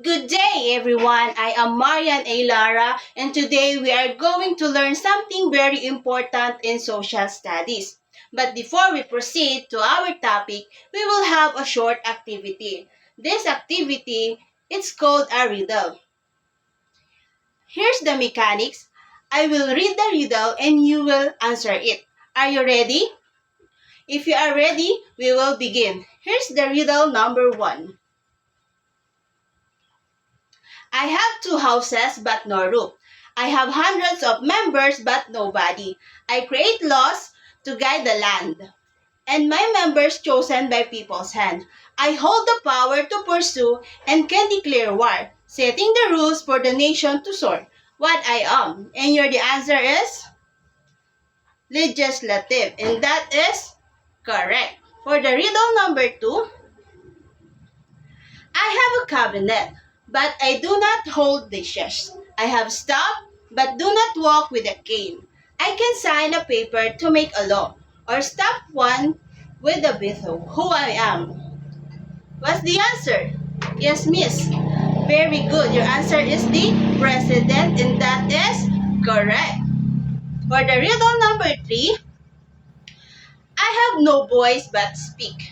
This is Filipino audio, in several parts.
Good day, everyone. I am Marian A. Lara, and today we are going to learn something very important in social studies. But before we proceed to our topic, we will have a short activity. This activity it's called a riddle. Here's the mechanics. I will read the riddle and you will answer it. Are you ready? If you are ready, we will begin. Here's the riddle number 1. I have 2 houses but no roof. I have hundreds of members but nobody. I create laws to guide the land, and my members chosen by people's hand. I hold the power to pursue and can declare war, setting the rules for the nation to soar. What I am, and the answer is legislative, and that is correct. For the riddle number 2, I have a cabinet, but I do not hold dishes. I have staff, but do not walk with a cane. I can sign a paper to make a law, or stop one with a veto. Who I am? What's the answer? Yes, miss. Very good. Your answer is the president, and that is correct. For the riddle number 3, I have no voice but speak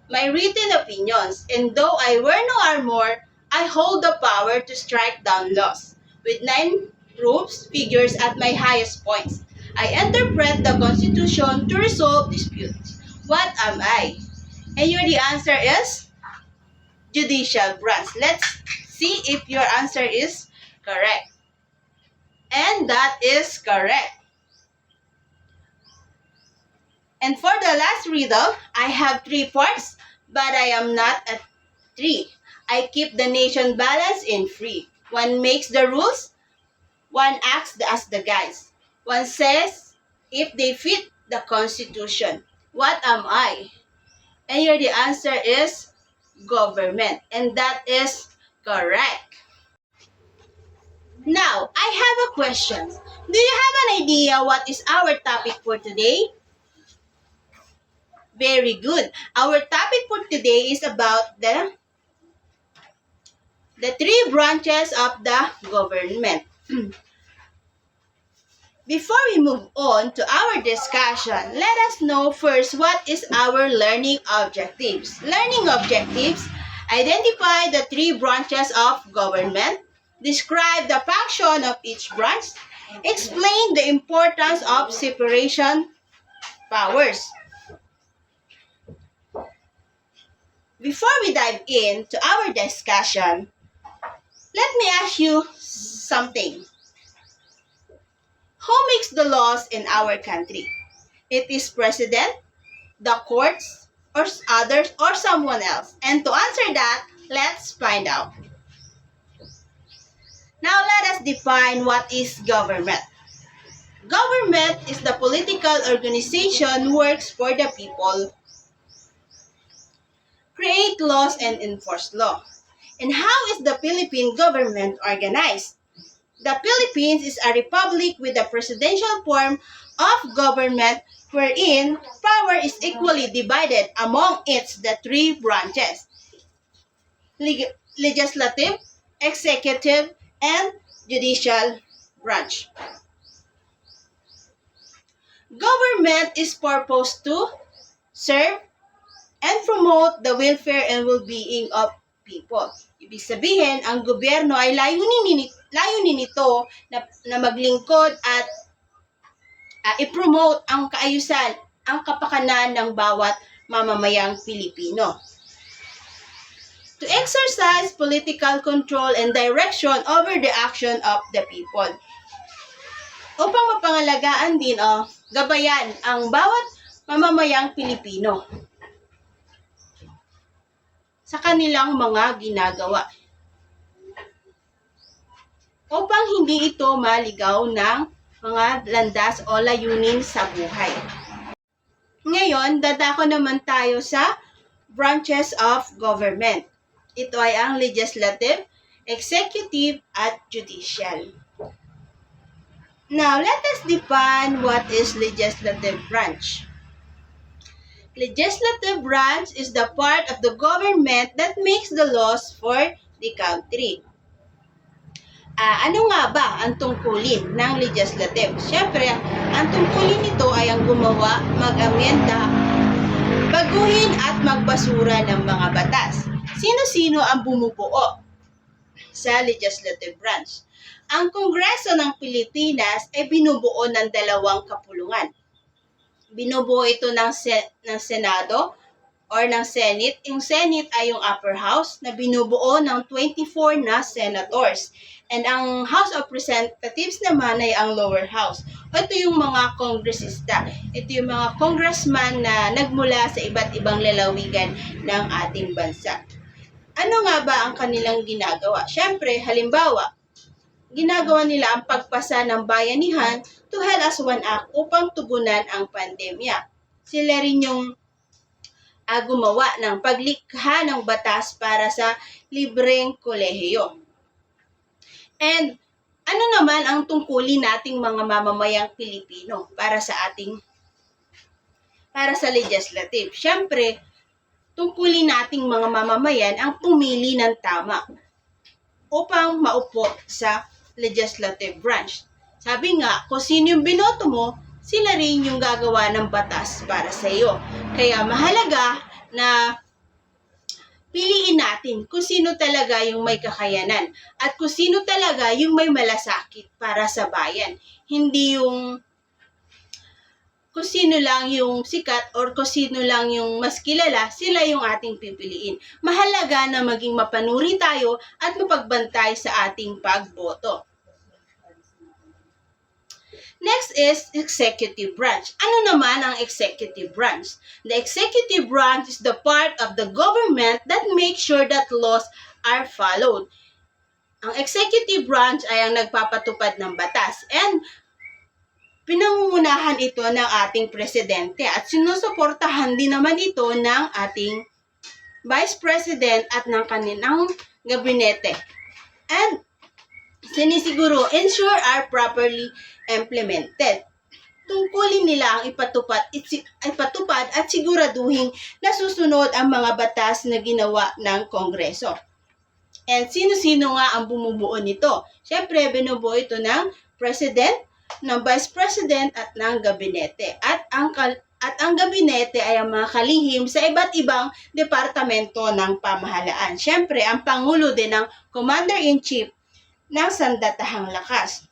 my written opinions, and though I wear no armor, I hold the power to strike down laws. With 9 proofs, figures at my highest points, I interpret the Constitution to resolve disputes. What am I? And the answer is judicial branch. Let's see if your answer is correct. And that is correct. And for the last riddle, I have 3 parts, but I am not a tree. I keep the nation balanced and free. One makes the rules, one acts as the guides. One says if they fit the Constitution. What am I? And the answer is government, and that is correct. Now, I have a question. Do you have an idea what is our topic for today? Very good. Our topic for today is about the 3 branches of the government. Before we move on to our discussion, let us know first what is our learning objectives. Learning objectives: identify the 3 branches of government, describe the function of each branch, explain the importance of separation powers. Before we dive into our discussion, let me ask you something. Who makes the laws in our country? It is president, the courts, or others, or someone else? And to answer that, let's find out. Now let us define what is government. Government is the political organization who works for the people, create laws, and enforce law. And how is the Philippine government organized? The Philippines is a republic with a presidential form of government wherein power is equally divided among its the 3 branches: legislative, executive, and judicial branch. Government is purposed to serve and promote the welfare and well-being of people. Ibig sabihin, ang gobyerno ay layunin nito na maglingkod at i-promote ang kaayusan, ang kapakanan ng bawat mamamayang Pilipino. To exercise political control and direction over the action of the people. Upang mapangalagaan din gabayan ang bawat mamamayang Pilipino sa kanilang mga ginagawa, upang hindi ito maligaw ng mga landas o layunin sa buhay. Ngayon, dadako naman tayo sa branches of government. Ito ay ang legislative, executive, at judicial. Now, let us define what is legislative branch. Legislative branch is the part of the government that makes the laws for the country. Ano nga ba ang tungkulin ng legislative? Siyempre, ang tungkulin nito ay ang gumawa, mag-amyenda, baguhin at magbasura ng mga batas. Sino-sino ang bumubuo sa legislative branch? Ang Kongreso ng Pilipinas ay binubuo ng dalawang kapulungan. Binubuo ito ng Senado or ng Senate. Yung Senate ay yung upper house na binubuo ng 24 na senators. And ang House of Representatives naman ay ang lower house. Ito yung mga kongresista. Ito yung mga congressman na nagmula sa iba't ibang lalawigan ng ating bansa. Ano nga ba ang kanilang ginagawa? Siyempre, halimbawa, ginagawa nila ang pagpasa ng bayanihan to Hell as One Act upang tugunan ang pandemya. Sila rin yung gumawa ng paglikha ng batas para sa libreng kolehiyo. And ano naman ang tungkulin nating mga mamamayang Pilipino para sa legislative? Siyempre, tungkulin nating mga mamamayan ang pumili ng tama upang maupo sa legislative branch. Sabi nga, kung sino yung binoto mo, sila rin yung gagawa ng batas para sa iyo. Kaya mahalaga na piliin natin kung sino talaga yung may kakayanan at kung sino talaga yung may malasakit para sa bayan. Hindi yung kung sino lang yung sikat or kung sino lang yung mas kilala, sila yung ating pipiliin. Mahalaga na maging mapanuri tayo at mapagbantay sa ating pagboto. Next is executive branch. Ano naman ang executive branch? The executive branch is the part of the government that makes sure that laws are followed. Ang executive branch ay ang nagpapatupad ng batas and pinangungunahan ito ng ating presidente at sinusuportahan din naman ito ng ating vice president at ng kanilang gabinete. And sinisiguro, ensure are properly implemented. Tungkulin nila ang ipatupad at siguraduhin na susunod ang mga batas na ginawa ng Kongreso. And sino-sino nga ang bumubuo nito? Siyempre, binubuo ito ng president, ng vice president at ng gabinete. At ang gabinete ay ang mga kalihim sa iba't ibang departamento ng pamahalaan. Siyempre, ang pangulo din ng commander-in-chief ng sandatahang lakas.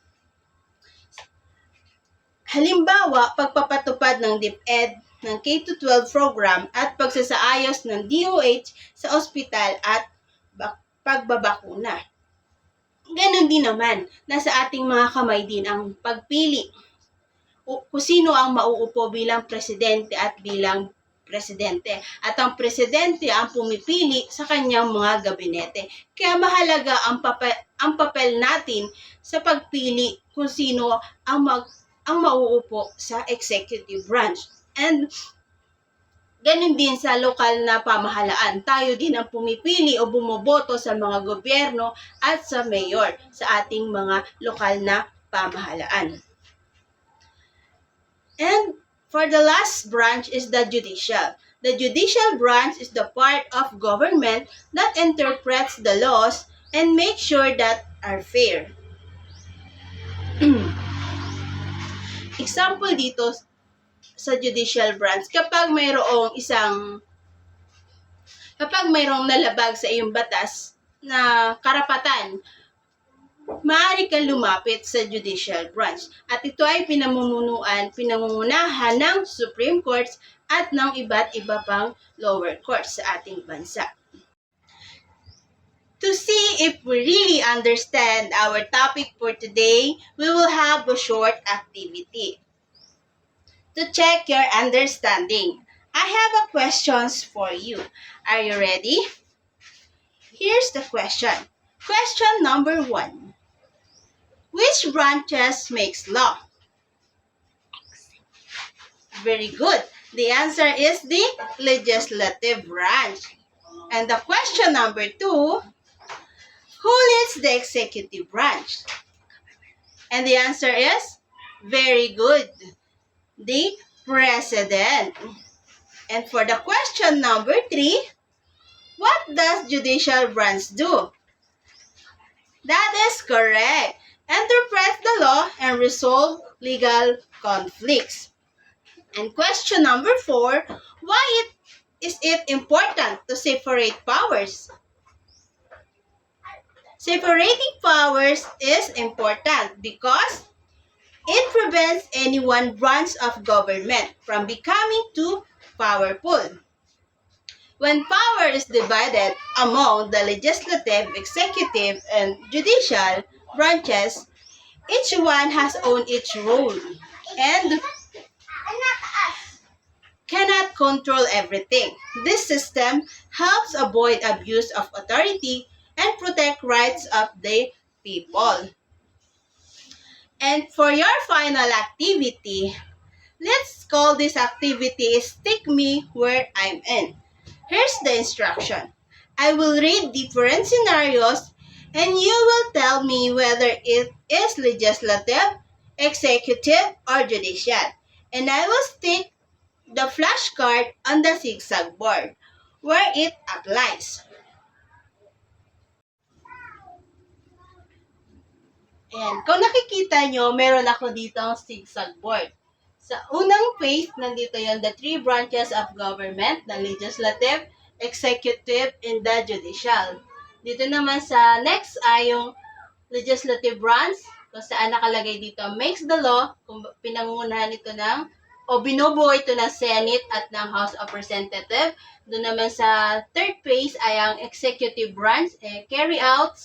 Halimbawa, pagpapatupad ng DepEd, ng K-12 program at pagsasaayos ng DOH sa ospital at pagbabakuna. Ganon din naman, nasa ating mga kamay din ang pagpili kung sino ang mauupo bilang presidente at bilang presidente. At ang presidente ang pumipili sa kanyang mga gabinete. Kaya mahalaga ang papel natin sa pagpili kung sino ang mauupo sa executive branch. And ganun din sa lokal na pamahalaan. Tayo din ang pumipili o bumoboto sa mga gobyerno at sa mayor sa ating mga lokal na pamahalaan. And for the last branch is the judicial. The judicial branch is the part of government that interprets the laws and makes sure that are fair. Example dito sa judicial branch, kapag mayroong nalabag sa iyong batas na karapatan, maaari kang lumapit sa judicial branch. At ito ay pinangungunahan ng Supreme Courts at ng iba't iba pang lower courts sa ating bansa. To see if we really understand our topic for today, we will have a short activity to check your understanding. I have a questions for you. Are you ready? Here's the question. Question number 1. Which branches makes law? Very good. The answer is the legislative branch. And the question number 2. Who leads the executive branch? And the answer is very good. The president. And for the question number 3, what does judicial branch do? That is correct. Interpret the law and resolve legal conflicts. And question number 4, why is it important to separate powers? Separating powers is important because it prevents any one branch of government from becoming too powerful. When power is divided among the legislative, executive, and judicial branches, each one has owned its role and cannot control everything. This system helps avoid abuse of authority and protect rights of the people. And for your final activity, let's call this activity Stick Me Where I'm In. Here's the instruction. I will read different scenarios and you will tell me whether it is legislative, executive, or judicial. And I will stick the flashcard on the zigzag board where it applies. Ayan. Kung nakikita nyo, meron ako dito ang zigzag board. Sa unang page, nandito yon the 3 branches of government, the legislative, executive, and the judicial. Dito naman sa next ay yung legislative branch, kung saan nakalagay dito, makes the law, kung pinangungunahan ito ng, o binubuo ito ng Senate at ng House of Representatives. Doon naman sa third page ay ang executive branch, carries out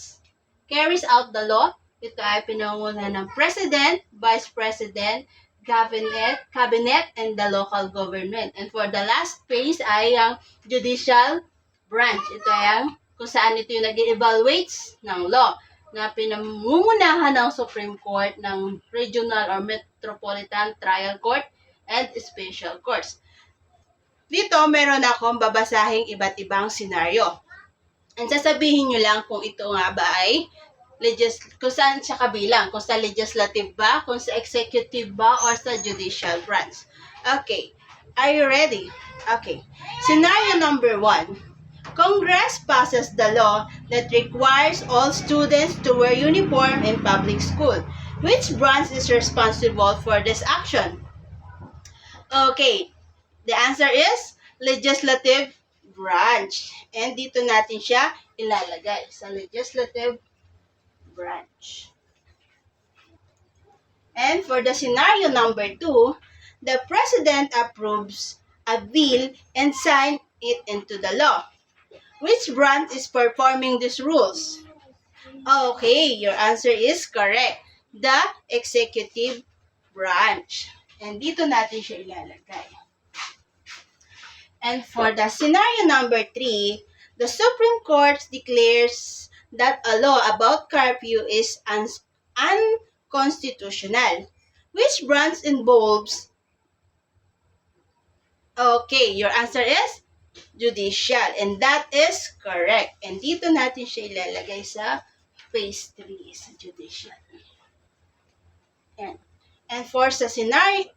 the law. Ito ay pinangungunahan ng President, Vice President, Cabinet, and the local government. And for the last phase ay ang judicial branch. Ito ay ang kung saan ito yung nag-evaluate ng law na pinangungunahan ng Supreme Court, ng Regional or Metropolitan Trial Court, and Special Courts. Dito, meron akong babasahing iba't ibang senaryo. And sasabihin nyo lang kung ito nga ba ay kung saan siya kabilang, kung sa legislative ba, kung sa executive ba, or sa judicial branch. Okay, are you ready? Okay, scenario number 1. Congress passes the law that requires all students to wear uniform in public school. Which branch is responsible for this action? Okay, the answer is legislative branch. And dito natin siya ilalagay sa legislative branch. And for the scenario number 2, the president approves a bill and signs it into the law. Which branch is performing these rules? Okay, your answer is correct. The executive branch. And dito natin siya ilalagay. And for the scenario number 3, the Supreme Court declares that a law about curfew is unconstitutional. Which branch involves? Okay, your answer is judicial. And that is correct. And dito natin siya ilalagay sa phase 3, sa judicial. And for scenario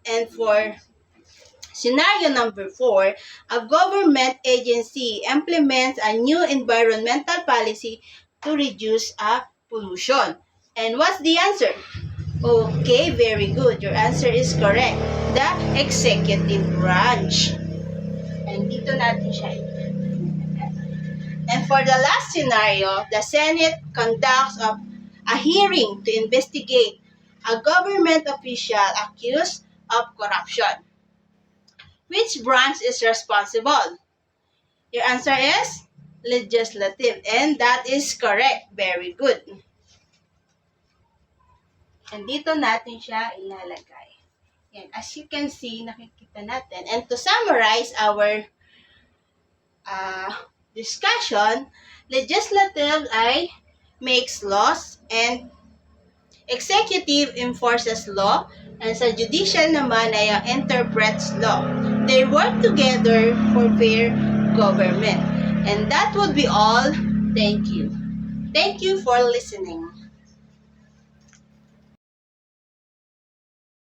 number 4, a government agency implements a new environmental policy to reduce pollution. And what's the answer? Okay, very good. Your answer is correct. The executive branch. And dito natin siya. And for the last scenario, the Senate conducts a hearing to investigate a government official accused of corruption. Which branch is responsible? Your answer is legislative, and that is correct. Very good. And dito natin siya ilalagay. Yan. As you can see, nakikita natin. And to summarize our discussion, legislative ay makes laws and executive enforces law, and sa judicial naman ay interprets law. They work together for fair government. And that would be all. Thank you. Thank you for listening.